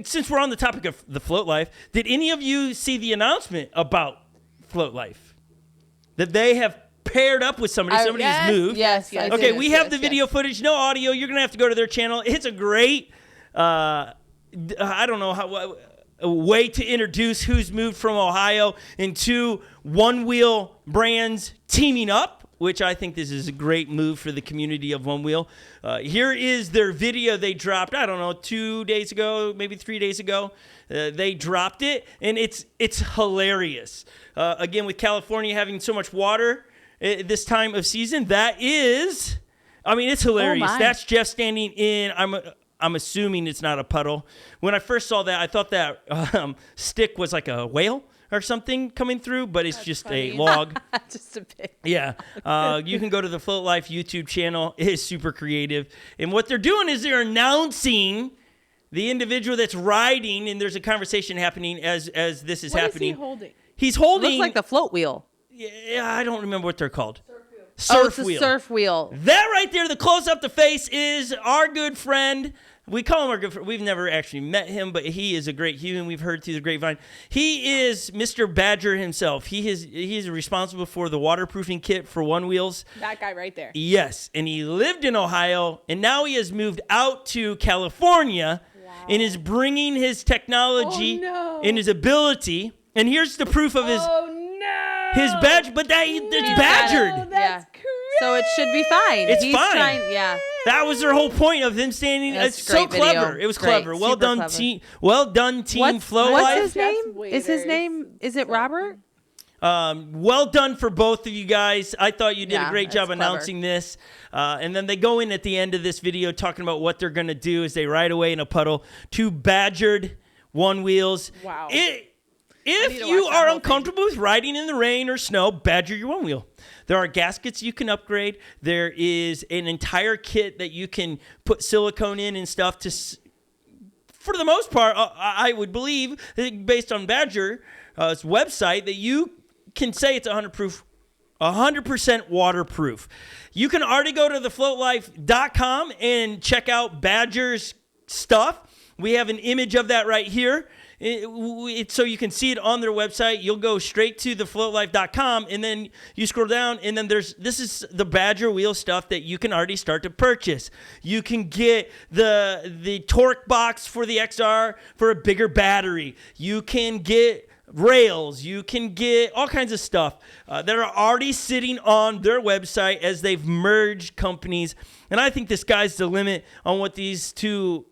since we're on the topic of the Float Life, did any of you see the announcement about Float Life? That they have paired up with somebody. Somebody has moved. Yes. Okay, we have the video footage, no audio. You're going to have to go to their channel. It's a great, I don't know how, a way to introduce who's moved from Ohio into Onewheel brands teaming up, which I think this is a great move for the community of Onewheel. Here is their video they dropped, I don't know, 2 days ago, maybe 3 days ago. They dropped it, and it's hilarious. Again, with California having so much water this time of season, it's hilarious. That's Jeff standing in, I'm assuming it's not a puddle. When I first saw that, I thought that stick was like a whale or something coming through, but it's just funny. A log. Just a bit. Yeah. You can go to the Float Life YouTube channel. It is super creative. And what they're doing is they're announcing the individual that's riding, and there's a conversation happening as this is happening. What is he holding? He's holding... Looks like the float wheel. Yeah, I don't remember what they're called. It's a surf wheel. That right there, the close-up the face, is our good friend. We call him our good friend. We've never actually met him, but he is a great human. We've heard through the grapevine. He is Mr. Badger himself. He is responsible for the waterproofing kit for Onewheels. That guy right there. Yes, and he lived in Ohio, and now he has moved out to California and is bringing his technology and his ability. And here's the proof of his badge, but it's badgered. That's crazy. So it should be fine. It's fine. That was their whole point of him standing. It's so clever. Video. It was clever. Well done, team. Well done, team. Flow Life. What's his name? Is it Robert? Well done for both of you guys. I thought you did a great job announcing this. And then they go in at the end of this video talking about what they're going to do as they ride away in a puddle. 2 badgered Onewheels. Wow. If you are uncomfortable with riding in the rain or snow, badger your Onewheel. There are gaskets you can upgrade. There is an entire kit that you can put silicone in and stuff to, for the most part, I would believe, based on Badger's website, that you can say it's 100% waterproof. You can already go to thefloatlife.com and check out Badger's stuff. We have an image of that right here. So you can see it on their website. You'll go straight to thefloatlife.com, and then you scroll down, and then this is the Badger wheel stuff that you can already start to purchase. You can get the torque box for the XR for a bigger battery. You can get rails. You can get all kinds of stuff that are already sitting on their website as they've merged companies. And I think the sky's the limit on what these two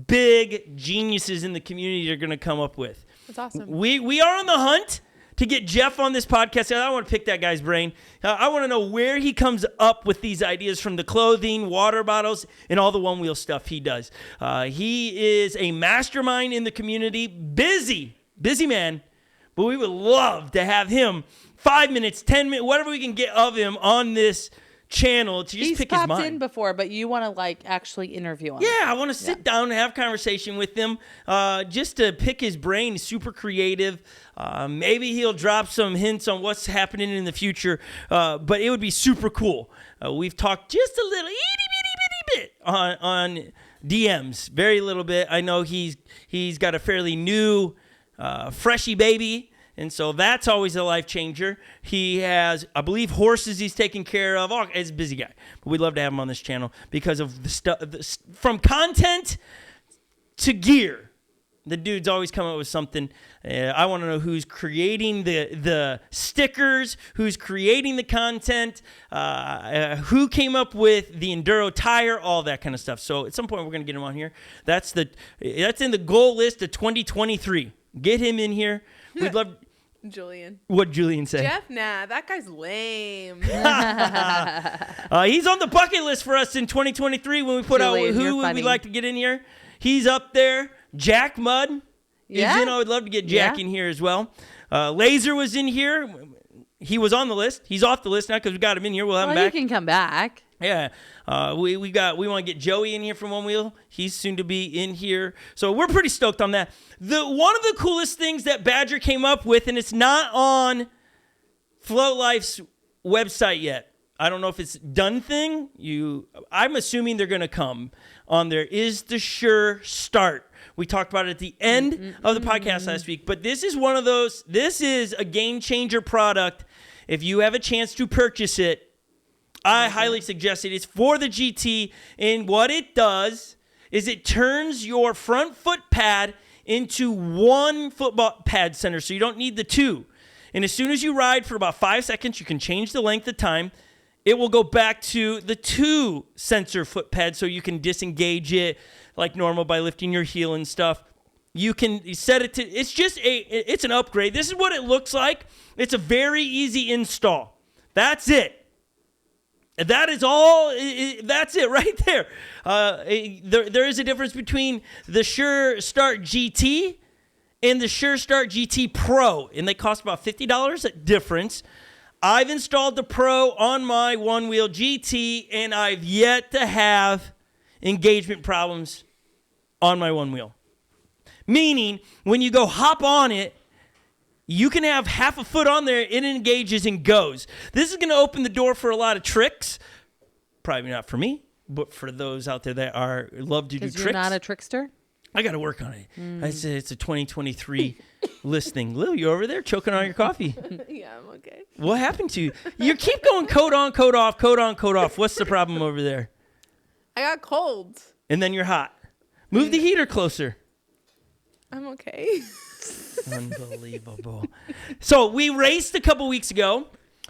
big geniuses in the community are going to come up with. That's awesome. We are on the hunt to get Jeff on this podcast. I want to pick that guy's brain. I want to know where he comes up with these ideas from the clothing, water bottles, and all the Onewheel stuff he does. He is a mastermind in the community. Busy man. But we would love to have him 5 minutes, 10 minutes, whatever we can get of him on this channel to just pick his mind. He's popped in before, but you want to actually interview him. Yeah, I want to sit down and have conversation with him just to pick his brain. He's super creative. Maybe he'll drop some hints on what's happening in the future, but it would be super cool. We've talked just a little itty bitty bit on DMs, very little bit. I know he's got a fairly new freshy baby. And so that's always a life changer. He has, I believe, horses he's taking care of. He's a busy guy. But we'd love to have him on this channel because of the stuff, from content to gear. The dude's always coming up with something. I want to know who's creating the stickers, who's creating the content, who came up with the Enduro tire, all that kind of stuff. So at some point, we're going to get him on here. That's in the goal list of 2023. Get him in here. We'd love... Julian. What'd Julian say? Jeff, nah, that guy's lame. He's on the bucket list for us in 2023 when we put Julian, out who would we like to get in here. He's up there. Jack Mudd is in. I would love to get Jack in here as well. Laser was in here. He was on the list. He's off the list now because we got him in here. We'll have him back. He can come back. Yeah, we want to get Joey in here from Onewheel. He's soon to be in here, so we're pretty stoked on that. One of the coolest things that Badger came up with, and it's not on Float Life's website yet. I don't know if it's done thing. I'm assuming they're going to come on there. Is the Sure Start, We talked about it at the end of the podcast last week. But this is one of those. This is a game changer product. If you have a chance to purchase it, I highly suggest it. It's for the GT, and what it does is it turns your front foot pad into one foot pad center, so you don't need the two. And as soon as you ride for about 5 seconds, you can change the length of time. It will go back to the 2 sensor foot pad, so you can disengage it like normal by lifting your heel and stuff. You can set it to, it's an upgrade. This is what it looks like. It's a very easy install. That's it. That is all. That's it right there. There is a difference between the Sure Start GT and the Sure Start GT Pro, and they cost about $50 a difference. I've installed the Pro on my Onewheel GT, and I've yet to have engagement problems on my Onewheel. Meaning, when you go hop on it, you can have half a foot on there, it engages and goes. This is going to open the door for a lot of tricks. Probably not for me, but for those out there that love to do tricks. Because you're not a trickster? I got to work on it. It's a 2023 listing. Lil, you over there choking on your coffee? Yeah, I'm okay. What happened to you? You keep going coat on, coat off, coat on, coat off. What's the problem over there? I got cold. And then you're hot. Move the heater closer. I'm okay. Unbelievable. So we raced a couple weeks ago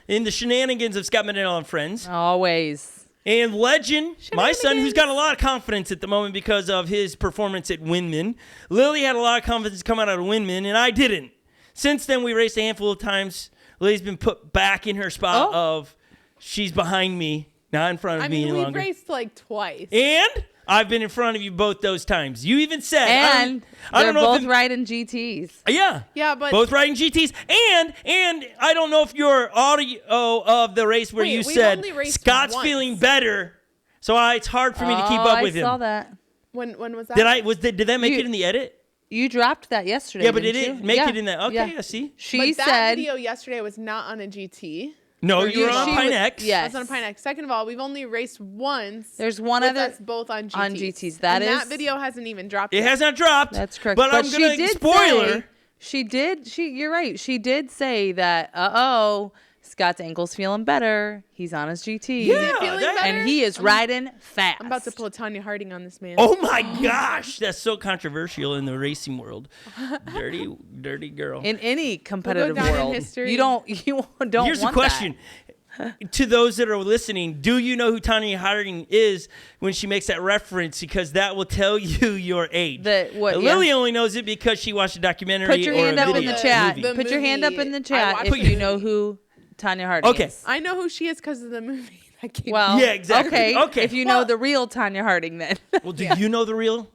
in the shenanigans of Scot, Mendenhall and Friends. Always. And Legend, my son, who's got a lot of confidence at the moment because of his performance at Windman. Lily had a lot of confidence coming out of Windman, and I didn't. Since then, we raced a handful of times. Lily's been put back in her spot of she's behind me, not in front of me any longer. We raced like twice. And I've been in front of you both those times. You even said, and I don't they're know both riding GTs. Yeah, but both riding GTs, and I don't know if your audio of the race where you said Scott's feeling better, so it's hard for me to keep up with him. I saw that. When was that? Did that make it in the edit? You dropped that yesterday. Yeah, but did it make it in that? Okay, I see. She said that video yesterday was not on a GT. No, you were on Pint X. Yes. I was on Pint X. Second of all, we've only raced once. There's one other. That's both on GTs. On GTs. That video hasn't even dropped yet. It has not dropped. That's correct. But I'm going to spoiler. You're right. She did say that, Scott's ankle's feeling better. He's on his GT. Yeah. Feeling better? And he is riding fast. I'm about to pull a Tanya Harding on this man. Oh my gosh. That's so controversial in the racing world. Dirty girl. In any competitive world. You don't Here's want the question. To those that are listening, do you know who Tanya Harding is when she makes that reference? Because that will tell you your age. Lily only knows it because she watched a documentary. Put your hand up in the chat. Movie. Put your hand up in the chat if you know who Tanya Harding is. I know who she is because of the movie. Yeah, exactly. Okay. If you know the real Tanya Harding, then. Well, do you know the real?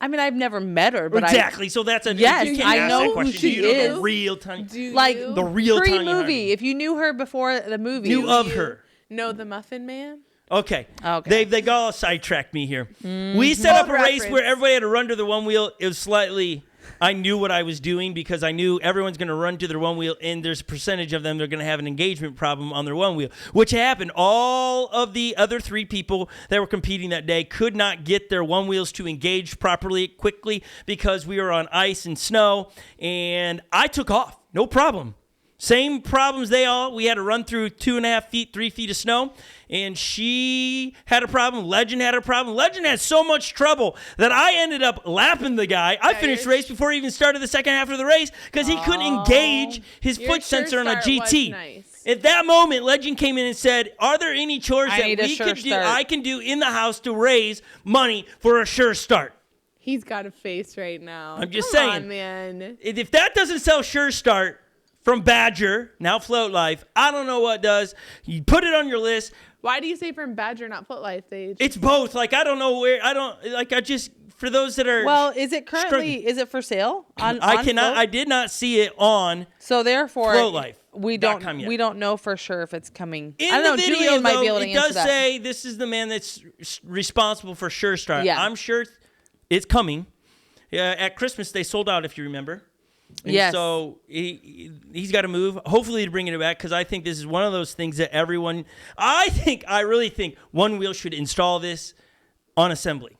I mean, I've never met her, but exactly. So that's a yes. I know who she is. The real Tanya, the real Tanya pre-movie. Harding. If you knew her before the movie, knew of her. Know the Muffin Man. Okay. They got all sidetracked me here. We set up a race where everybody had to run to the one wheel. It was slightly. I knew what I was doing because I knew everyone's going to run to their one wheel, and there's a percentage of them that are going to have an engagement problem on their one wheel, which happened. All of the other 3 people that were competing that day could not get their one wheels to engage properly quickly because we were on ice and snow, and I took off. No problem. Same problems we had to run through 2.5 feet, 3 feet of snow, and she had a problem. Legend had a problem. Legend had so much trouble that I ended up lapping the guy. I finished the race before he even started the second half of the race because he couldn't engage his foot sensor on a GT. Nice. At that moment, Legend came in and said, are there any chores I can do in the house to raise money for a Sure Start? He's got a face right now. I'm just saying. On, man. If that doesn't sell Sure Start, from Badger, now Float Life. I don't know what does. You put it on your list. Why do you say from Badger, not Float Life? It's both. I don't know where. For those that are. Well, is it currently, is it for sale? I did not see it on. So therefore, Float Life. We don't know for sure if it's coming. In the video, Julian might be able to answer that. It does say this is the man that's responsible for Sure Start. Yeah. I'm sure it's coming. At Christmas, they sold out, if you remember. And so he's got to move, hopefully, to bring it back, because I think this is one of those things that I really think Onewheel should install this on assembly.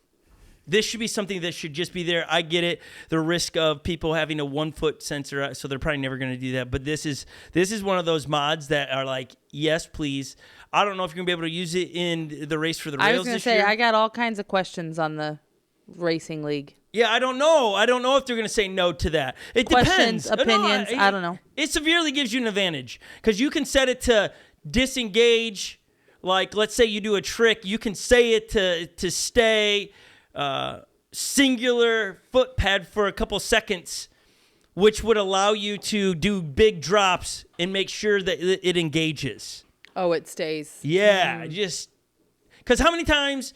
This should be something that should just be there. I get it. The risk of people having a 1 foot sensor, so they're probably never going to do that. But this is one of those mods that are like, yes, please. I don't know if you're going to be able to use it in the race for the rails I was going to say, I got all kinds of questions on the racing league. Yeah, I don't know. I don't know if they're going to say no to that. It Questions, depends. opinions, I don't know. It severely gives you an advantage because you can set it to disengage. Like, let's say you do a trick. You can say it to stay singular footpad for a couple seconds, which would allow you to do big drops and make sure that it engages. Oh, it stays. Yeah, just because how many times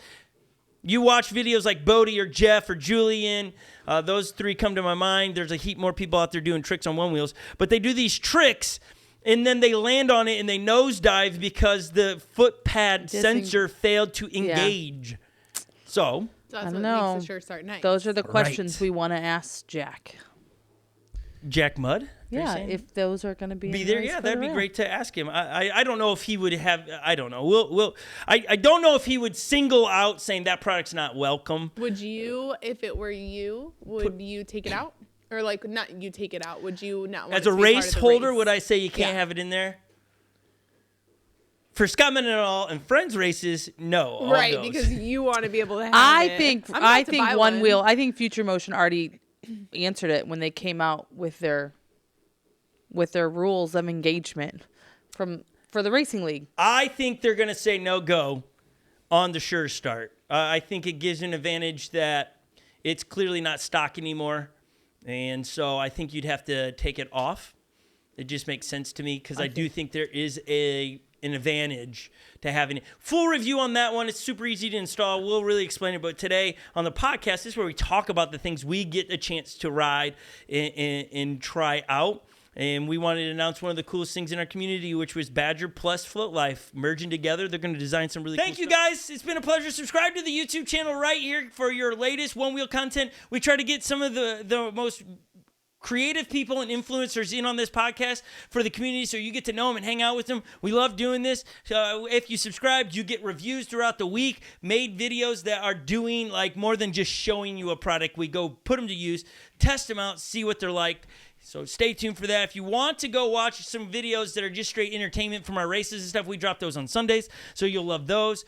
you watch videos like Bodie or Jeff or Julian, those three come to my mind. There's a heap more people out there doing tricks on one wheels, but they do these tricks and then they land on it and they nosedive because the footpad sensor failed to engage. Yeah. So that's I don't what know. makes the sure start nice. Those are the questions we want to ask Jack. Jack Mudd? Yeah, if those are going to be there, yeah, that'd be great to ask him. I don't know if he would have. I don't know. I don't know if he would single out saying that product's not welcome. Would you, if it were you, would you take it out, or like not you take it out? Would you not want as it a to be part race of the holder? race? Would I say you can't have it in there? For Scott Mendenhall and Friends races, no. Right, because you want to be able to have I it. think Onewheel. I think Future Motion already answered it when they came out with their rules of engagement for the racing league. I think they're going to say no go on the sure start. I think it gives an advantage that it's clearly not stock anymore, and so I think you'd have to take it off. It just makes sense to me because I do think there is an advantage to having it. Full review on that one. It's super easy to install. We'll really explain it. But today on the podcast, this is where we talk about the things we get a chance to ride and try out. And we wanted to announce one of the coolest things in our community, which was Badger plus Float Life merging together. They're going to design some really cool stuff. Thank you, guys. It's been a pleasure. Subscribe to the YouTube channel right here for your latest one-wheel content. We try to get some of the most creative people and influencers in on this podcast for the community so you get to know them and hang out with them. We love doing this. If you subscribe, you get reviews throughout the week, made videos that are doing like more than just showing you a product. We go put them to use, test them out, see what they're like. So stay tuned for that. If you want to go watch some videos that are just straight entertainment from our races and stuff, we drop those on Sundays, so you'll love those.